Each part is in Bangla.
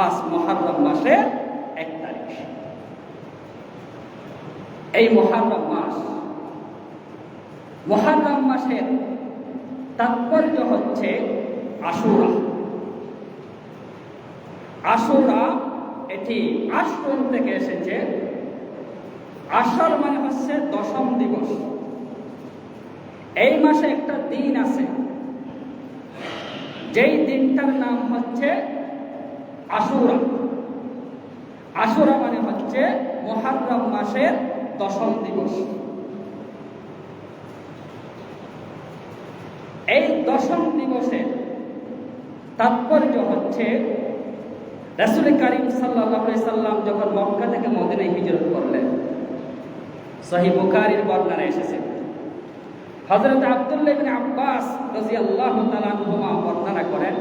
আজ মুহররম মাসের 1 তারিখ। এই মুহররম মাসের তাৎপর্য হচ্ছে আশুরা। আশুরা এটি আশুর থেকে এসেছে। আশুর মানে হচ্ছে দশম দিবস। এই মাসে একটা দিন আছে, যেই দিনটার নাম হচ্ছে আশুরা। আশুরা মানে হচ্ছে মুহররম মাসের দশম দিবস। এই দশম দিবসের তাৎপর্য হচ্ছে রাসূল করিম সাল্লাল্লাহু আলাইহি সাল্লাম যখন মক্কা থেকে মদিনায় হিজরত করলেন, সহিহ বুখারীর বর্ণনা এসেছে। হযরত আব্দুল্লাহ ইবনে আব্বাস রাদিয়াল্লাহু তাআলা আনহুমা বর্ণনা করেন,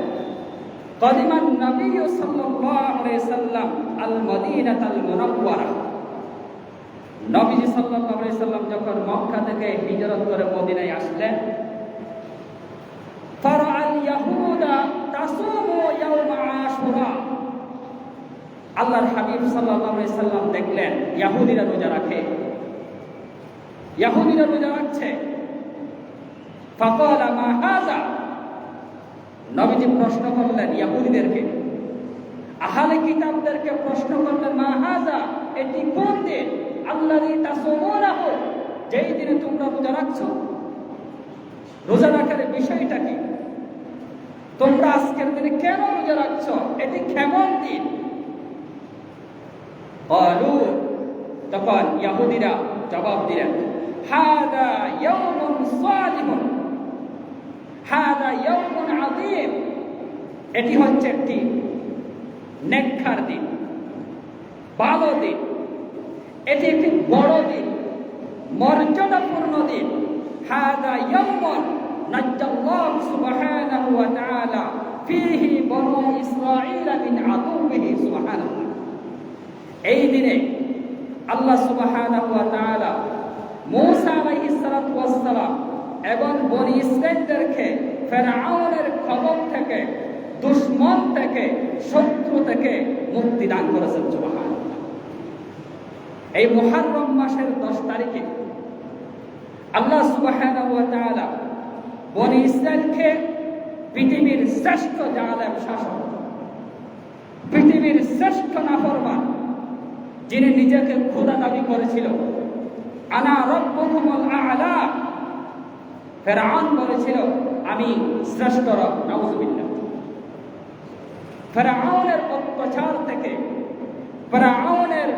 কদিমান নবী সাল্লাল্লাহু আলাইহি সাল্লাম আল মদিনাতাল মুনাওয়ারা। নবীজি সাল্লাল্লাহু আলাইহি সাল্লাম যখন মক্কা থেকে হিজরত করে মদিনায় আসলেন, ফারাআল ইয়াহুদা তাসুমু ইয়াওমা আশুরা। আল্লাহর হাবিব সাল্লাল্লাহু আলাইহি সাল্লাম দেখলেন ইহুদিরা রোজা রাখে, ইহুদিরা রোজা রাখছে। ফাকালা মা হাযা। নবীজি প্রশ্ন করলেন ইহুদিদেরকে, আহলে কিতাবদেরকে প্রশ্ন করলেন, মা হাযা, এটি কোন দিন? আল্লাযী তাসুমুনাহু, যেই দিনে তোমরা রোজা রাখছো। রোজা রাখার বিষয়টা কি? তোমরা আজকের দিনে কেন রোজা রাখছো? এটি কেমন দিন? ক্বালু, তখন ইহুদিরা জবাব দিলেন, হাযা ইয়াউমুন সাদিকুন, হাযা ইয়াউমুন আযীম। এটি হচ্ছে একটি নেককার দিন, ভালো দিন। এটি একটি বড় দিন, মর্যাদাপূর্ণ দিন। হাযা ইয়াউমুন নাজ্জাল্লাহু সুবহানাহু ওয়া তাআলা ফীহি বনু ইসরাঈল মিন আদুবিহি সুবহানাল্লাহ। এই দিনে আল্লাহ সুবহানাহু ওয়া তাআলা মূসা আলাইহিস সালাতু ওয়াস সালাম এবং বনি ইসরাঈলদেরকে ফিরআউনের খবর থেকে, দুশমন থেকে, শত্রু থেকে মুক্তি দান করেছেন। সুবহানাল্লাহ। এই মুহররম মাসের 10 তারিখে আল্লাহ সুবহানাহু ওয়া তাআলা বনি ইসরাঈলকে পৃথিবীর শ্রেষ্ঠ জালেম শাসক, পৃথিবীর শ্রেষ্ঠ নাফরমান, যিনি নিজেকে খোদা দাবি করেছিল, আনা রাব্বুকুমুল আ'লা, ফিরআউন বলেছিল আমি শ্রেষ্ঠ রব। নাউযুবিল্লাহ। ফিরআউনের অত্যাচার থেকে, ফিরআউনের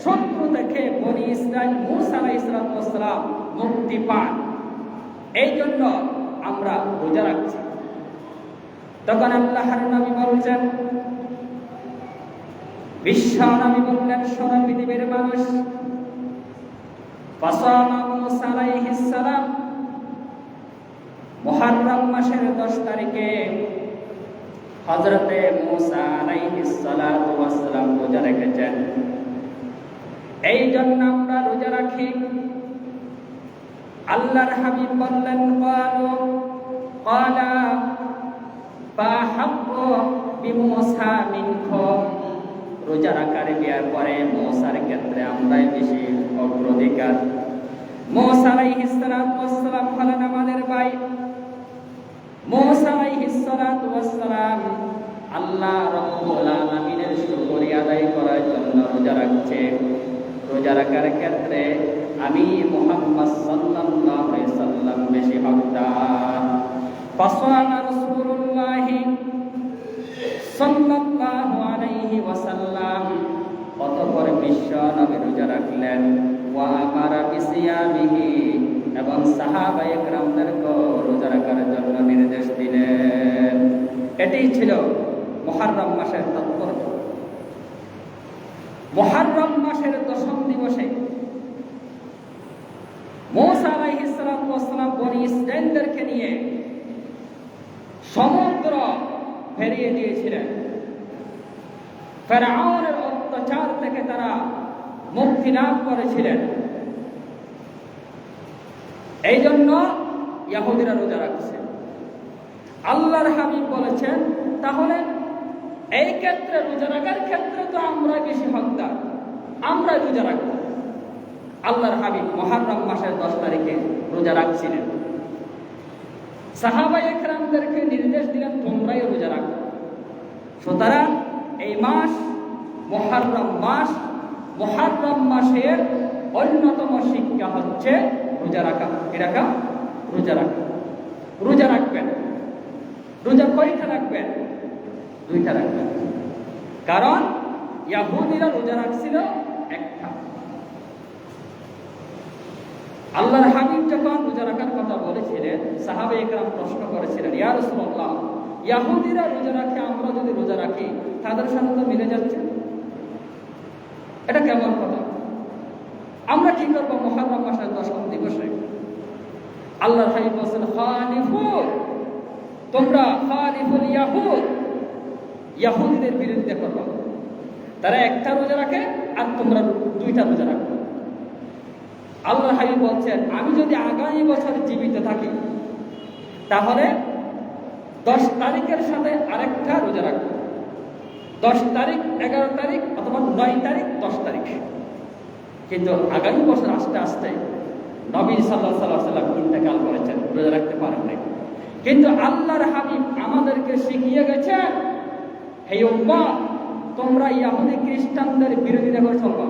শত্রু থেকে বনি ইসরাঈল মূসা আলাইহিস সালাম মুক্তি পান। এই জন্য আমরা রোজা রাখছি। তখন আল্লাহর নবী বলছেন, বিশ্ব নবী বললেন, শোনো পৃথিবীর মানুষ, ফাসামা মূসা আলাইহিস সালাম মুহররম মাসের 10 তারিখে হযরতে মূসা আলাইহিস সালাতু ওয়াস সালাম রোজা রেখেছেন। এই জন্য আমরা রোজা রাখি। আল্লাহর হাবিব বললেন, ক্বালা ফাহাব্বু বিমূসা মিনকুম। রোজা রাখার বিয়ার পরে মূসার ক্ষেত্রে আমরাই বেশি অগ্রাধিকার। মূসা আলাইহিস সালাতু ওয়াস সালাম হলেন আমাদের ভাই। মূসা আলাইহিস সালাতু ওয়াস সালাম আল্লাহ রাব্বুল আলামিনের শুকরিয়া আদায় করার জন্য রোজা রাখছে। রোজা রাখার ক্ষেত্রে আমি মুহাম্মদ সাল্লাল্লাহু আলাইহি সাল্লাম বেশি হকদার। ফাসানা রাসূলুল্লাহ সাল্লাল্লাহু আলাইহি ওয়াসাল্লাম, অতঃপর বিশ্ব নবী রোজা রাখলেন। ওয়া আমারা বিসিয়ামিহি, এবং সাহাবায়ে কেরামদেরকে রোজা রাখার জন্য নির্দেশ দিলেন। এটাই ছিল মুহররম মাসের তাৎপর্য। মুহররম মাসের 10ম দিবসে মূসা আলাইহিস সালাতু ওয়াস সালাম বনি ইসরাঈলদেরকে নিয়ে সমুদ্র পেরিয়ে দিয়েছিলেন। ফিরআউনের অত্যাচার থেকে তারা মুক্তি লাভ করেছিলেন। এই জন্য ইহুদিরা রোজা রাখছে। আল্লাহর হাবিব বলেছেন, তাহলে এই ক্ষেত্রে রোজা রাখার ক্ষেত্রে তো আমরা বেশি হকদার, আমরা রোজা রাখবো। আল্লাহর হাবিব মুহররম মাসের 10 তারিখে রোজা রাখছিলেন। সাহাবায়ে কেরামদেরকে নির্দেশ দিলেন তোমরাই রোজা রাখো। সুতরাং এই মাস মুহররম মাস, মুহররম মাসের অন্যতম শিক্ষা হচ্ছে রোজা রাখা। কি রাখা? রোজা রাখা। রোজা রাখবেন। রোজা কয়টা রাখবেন? 2টা রাখবেন। কারণ ইহুদিরা রোজা রাখছিল একটা। আল্লাহর হাবিব যখন রোজা রাখার কথা বলেছিলেন, সাহাবায়ে কেরাম প্রশ্ন করেছিলেন, ইয়া রাসূলুল্লাহ, ইহুদিরা রোজা রাখে, আমরা যদি রোজা রাখি তাদের সাথে তো মিলে যাচ্ছে, এটা কেমন কথা? আমরা কি করবো মুহররম মাসের 10ম দিবসে? আল্লাহর হাবিব বলেন, খালিফু, তোমরা খালিফুল ইয়াহুদ, ইহুদিদের বিরুদ্ধে করবা। তারা একটা রোজা রাখে আর তোমরা 2টা রোজা রাখো। আল্লাহর হাবিব বলছেন, আমি যদি আগামী বছর জীবিত থাকি তাহলে 10 তারিখের সাথে আরেকটা রোজা রাখবো। 10 তারিখ, 11 তারিখ অথবা 9 তারিখ, 10 তারিখ। কিন্তু আগামী বছর আস্তে আস্তে নবী সাল্লাল্লাহু আলাইহি ওয়াসাল্লাম ইন্তেকাল করেছেন, রোজা রাখতে পারেন নাই। কিন্তু আল্লাহর হাবিব আমাদেরকে শিখিয়ে গেছেন, হে উম্মত, তোমরা ইহুদি খ্রিস্টানদের বিরোধিতা করে চলবা।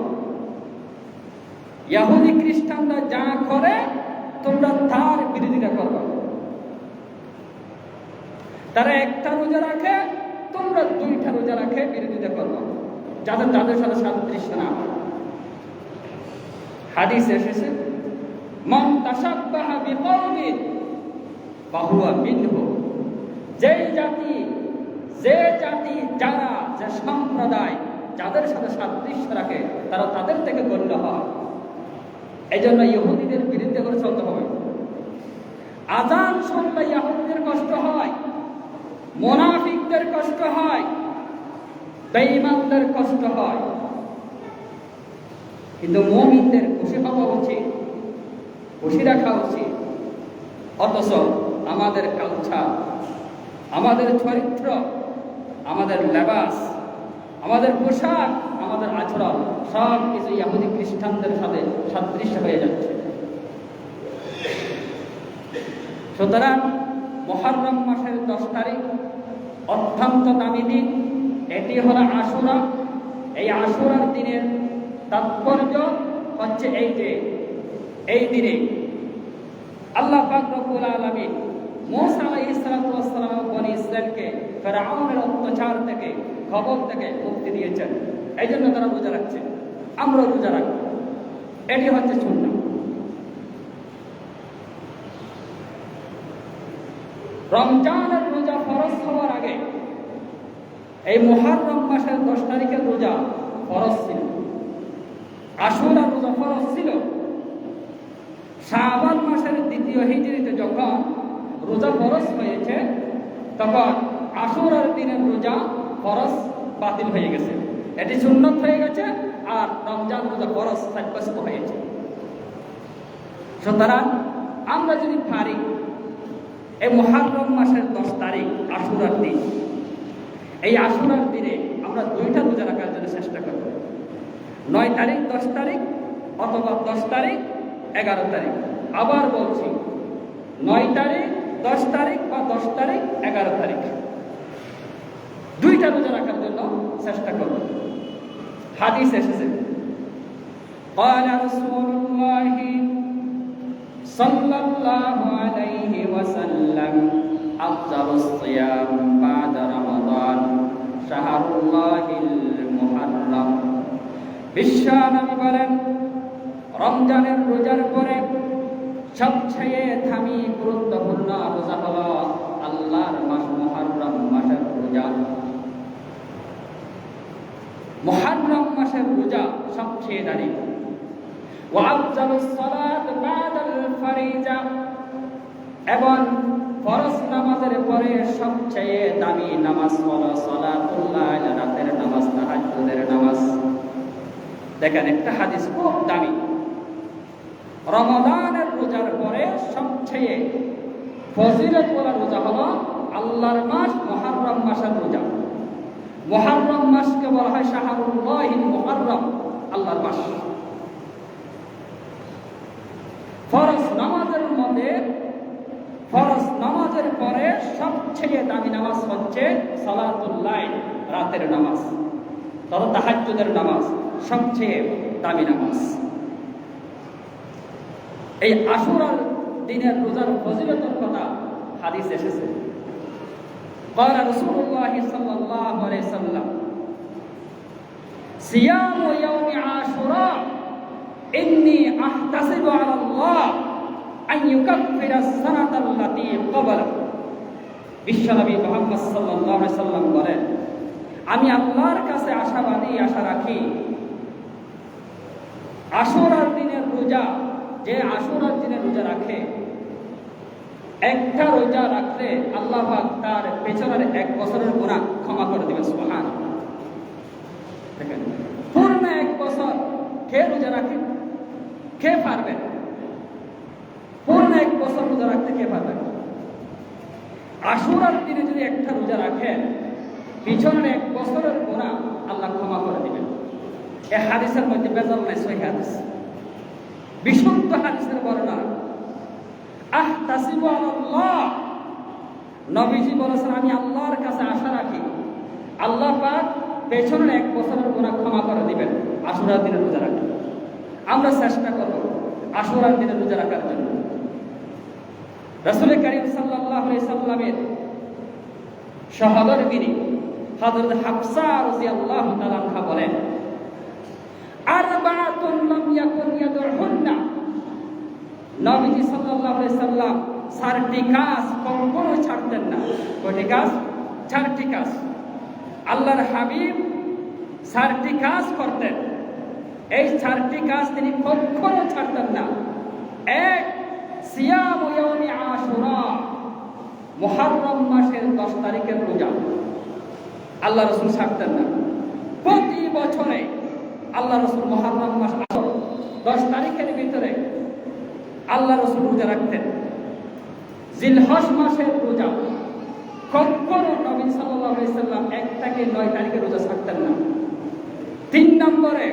ইহুদি খ্রিস্টানরা যা করে তোমরা তার বিরোধিতা করবা। তারা একটা রোজা রাখে, তোমরা 2টা রোজা রাখে বিরোধিতা করবা, যাদের সাথে সাদৃশ্য না। হাদিসে এসেছে, মান তাশাব্বাহা বিকওমিন ফাহুয়া মিনহু। যে জাতি, যারা, যে সম্প্রদায় যাদের সাথে সাদৃশ্য রাখে তারা তাদের থেকে গণ্য হয়। এই জন্য ইহুদিদের বিরুদ্ধে করে চলতে হবে। আযান শুনলে ইহুদিদের কষ্ট হয়, মুনাফিকদের কষ্ট হয়, বেঈমানদের কষ্ট হয়, কিন্তু মুমিনদের খুশি হওয়া উচিত, খুশি রাখা উচিত। অথচ আমাদের কালচার, আমাদের চরিত্র, আমাদের লেবাস, আমাদের পোশাক, আমাদের আচরণ সব কিছু ইহুদি খ্রিস্টানদের সাথে সাদৃশ্য হয়ে যাচ্ছে। সুতরাং মুহররম মাসের 10 তারিখ অত্যন্ত দামি দিন। এটি হলো আশুরা। এই আশুরার দিনের তাৎপর্য হচ্ছে এই দিনে আল্লাহ পাক রব্বুল আলামিন মুসা আলাইহিস সালাতু ওয়াস সালাম ও বনি ইসরাইলকে ফিরআউনের অত্যাচার থেকে, খবর থেকে মুক্তি দিয়েছেন। এই জন্য তারা রোজা রাখছে, আমরা রোজা রাখব। এটি হচ্ছে সুন্নাহ। রমজানের রোজা ফরজ হওয়ার আগে এই মুহররম মাসের 10 তারিখের রোজা ফরজ ছিল। আশুরার রোজা ফরজ ছিল। শাবান মাসের 2য় হিজরিতে যখন রোজা ফরজ হয়েছে, তখন আশুরার দিনের রোজা ফরজ বাতিল হয়ে গেছে, এটি সুন্নত হয়ে গেছে। আর রমজান রোজা ফরজ সাব্যস্ত হয়েছে। সুতরাং আমরা যদি পারি এই মুহররম মাসের 10 তারিখ আশুরার দিন, এই আশুরার দিনে আমরা 2টা রোজা রাখার জন্য চেষ্টা করব। 9 তারিখ, 10 তারিখ অথবা 10 তারিখ, 11 তারিখ। আবার বলছি, 9 তারিখ, 10 তারিখ বা 10 তারিখ, 11 তারিখ 2টা রোজা রাখার জন্য চেষ্টা করব। হাদিস এসেছে, قال رسول الله صلى الله عليه وسلم أفضل الصيام بعد رمضان شهر الله المحرم। বিশ্বনবী বলেন, রমজানের রোজার পরে সবচেয়ে দামি গুরুত্বপূর্ণ রোজা হলো আল্লাহর মাস মুহররম মাসের রোজা। মুহররম মাসের রোজা সবচেয়ে দামি। ওয়া আফজালুস সালাত বাদাল ফারিজা, এবং ফরজ নামাজের পরে সবচেয়ে দামি নামাজ হলো সালাতুল লাইল, রাতের নামাজ, তাহাজ্জুদের নামাজ। দেখেন, একটা হাদিস খুব দামি। রমাদানের রোজার পরে সবচেয়ে ফজিলতওয়ালা রোজা হলো আল্লাহর মাস মুহররম মাসের রোজা। মুহররম মাসকে বলা হয় শাহরুল্লাহিল মুহররম, আল্লাহর মাস। ফরজ নামাজের মধ্যে ফরজ নামাজের পরে সবচেয়ে দামি নামাজ হচ্ছে সালাতুল লাইল, রাতের নামাজ, তথা তাহাজ্জুদের নামাজ সবচেয়ে দামি নামাজ। এই আশুরার দিনের রোজার ফজিলতের কথা হাদিস এসেছে। قال رسول الله صلى الله عليه وسلم صيام يوم عاشوراء إني أحتسب على الله أن يكفر السنة التي قبله। বিশ্বনবী মুহাম্মদ সাল্লাল্লাহু আলাইহি সাল্লাম বলেন, আমি আল্লাহর কাছে আশাবাদী, আশা রাখি আশুরার দিনের রোজা, যে আশুরার দিনের রোজা রাখে, একটা রোজা রাখলে আল্লাহ পাক তার পেছনের 1 বছরের গুনাহ ক্ষমা করে দিবেন। সুবহানাল্লাহ। দেখেন, পূর্ণ 1 বছর কে রোজা রাখে? কে পারবে? পূর্ণ 1 বছর রোজা রাখতে কে পারবে? আশুরার দিনে যদি একটা রোজা রাখেন, পিছনের 1 বছরের গুনাহ আল্লাহ ক্ষমা করে দিবেন। এই হাদিসের মধ্যে বেজাল নাই, সহিহ হাদিস, বিশুদ্ধ হাদিসের বর্ণনা। আহতাসিবু আলাল্লাহ, নবীজি বলেছেন আমি আল্লাহর কাছে আশা রাখি আল্লাহ পাক পেছনের 1 বছরের গুনাহ ক্ষমা করে দিবেন আশুরার দিনে রোজা রাখলে। আমরা চেষ্টা করব আশুরার দিনে রোজা রাখার জন্য। রাসূল করিম সাল্লাল্লাহু আলাইহি সাল্লামের সহধর্মিণী হযরত হাফসা রাদিয়াল্লাহু তাআলা আনহা বলেন, আরবাতুন লাম ইয়াকুন ইয়াদউহুন্না, নবীজি সাল্লাল্লাহু আলাইহি সাল্লাম 4টি কাজ কখনো ছাড়তেন না। কয়টি কাজ? 4টি কাজ। আল্লাহর হাবিব 4টি কাজ করতেন। এই 4টি কাজ তিনি কখনো ছাড়তেন না। 1, সিয়াম ইয়াউমি আশুরা, মুহররম মাসের 10 তারিখের রোজা আল্লাহ রাসূল ছাড়তেন না। প্রতি বছরে আল্লাহ রাসূল মুহররম মাস 10 তারিখের ভিতরে আল্লাহ রাসূল রোজা রাখতেন। জিলহজ মাসের রোজা কখনো নবী সাল্লাল্লাহু আলাইহি সাল্লাম 1 থেকে 9 তারিখের রোজা ছাড়তেন না। 3 নম্বরে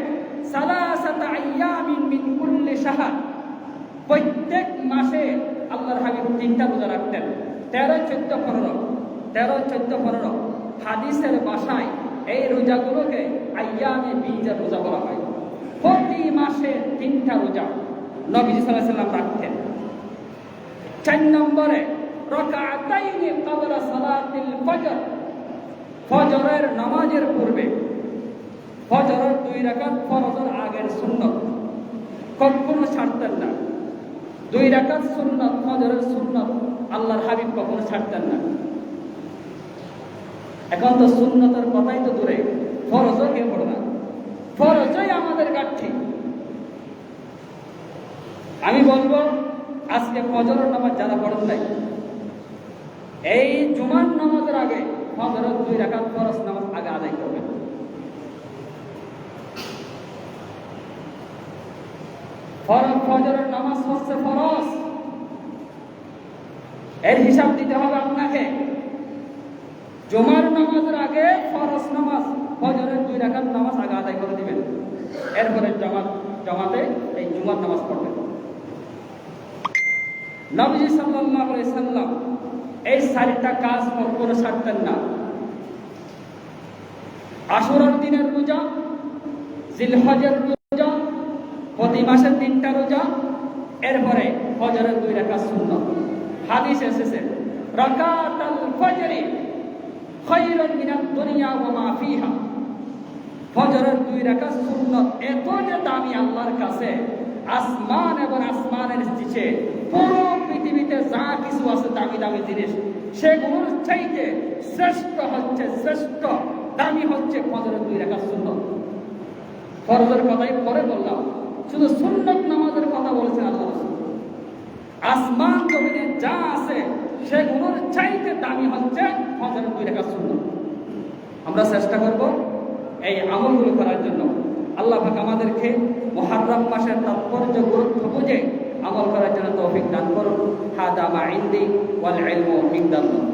সালাসাতা আইয়ামিন মিন কুল্লি শাহর, প্রত্যেক মাসে আল্লাহর হাবিব 3টা রোজা রাখতেন। 13, 14, 15, 13, 14, 15 হাদিসের ভাষায় এই রোজাগুলোকে আইয়ামে বীজের রোজা বলা হয়। প্রতি মাসে 3টা রোজা নবীজি সাল্লাল্লাহু আলাইহি সাল্লাম রাখতেন। 4 নম্বরে রাকাতাইনি ক্বাবলা সালাতিল ফজর, ফজরের নামাজের পূর্বে, ফজরের 2 রাকাত ফরজের আগের সুন্নাত কখনো ছাড়তেন না। 2 রাকাত সুন্নাত, ফজরের সুন্নাত আল্লাহর হাবিব কখনো ছাড়তেন না। এখন তো সুন্নতের কথাই তো দূরে, ফরজও কেউ পড়ে না। ফরজই আমাদের ঘাটতি। আমি বলবো আজকে ফজরের নামাজ যারা পড়েন নাই, এই জুমার নামাজের আগে ফজরের 2 রাকাত ফরজ নামাজ আগে আদায় করবেন। ফজরের নামাজ হচ্ছে ফরজ, এর হিসাব দিতে হবে আপনাকে। জুমার নামাজের আগে ফরজ নামাজ, ফজরের 2 রাকাত নামাজ আগে আদায় করে দিবেন। এরপরে জমাতে এই জুমার নামাজ পড়বেন। নবীজি সাল্লাল্লাহু আলাইহি সাল্লাম এই 4টা কাজ কখনো ছাড়তেন না। আশুরার দিনের রোজা, জিলহজের রোজা, প্রতি মাসের 3টা রোজা, এরপরে ফজরের 2 রাকাত সুন্নাত। হাদিস এসেছে, রাকাতুল ফজরি খায়রুন মিনাদ দুনিয়া ওয়া মা ফিহা, ফজরের 2 রাকাত সুন্নাত এত যে দামি আল্লাহর কাছে, আসমান এবং আসমানের নিচে পুরো পৃথিবীতে যা কিছু আছে দামি দামি জিনিস, সেগুলোর চাইতে শ্রেষ্ঠ দামি হচ্ছে ফজরের 2 রাকাত সুন্নাত। ফরজের কথাই পরে বললাম, শুধু সুন্নাত নামাজের কথা বলেছেন আল্লাহ রাসূল। আসমান জমিনে যা আছে সেগুলোর চাইতে দামি হচ্ছে ফজরের 2 রাকাত সুন্নাত। আমরা চেষ্টা করব এই আমলগুলো করার জন্য। আল্লাহ পাক আমাদেরকে মুহররম মাসের তাৎপর্য, গুরুত্ব বুঝে আমল করার জন্য তৌফিক দান করুন। হাদা মা ইনদি ওয়াল ইলমু ইনদাল্লাহ।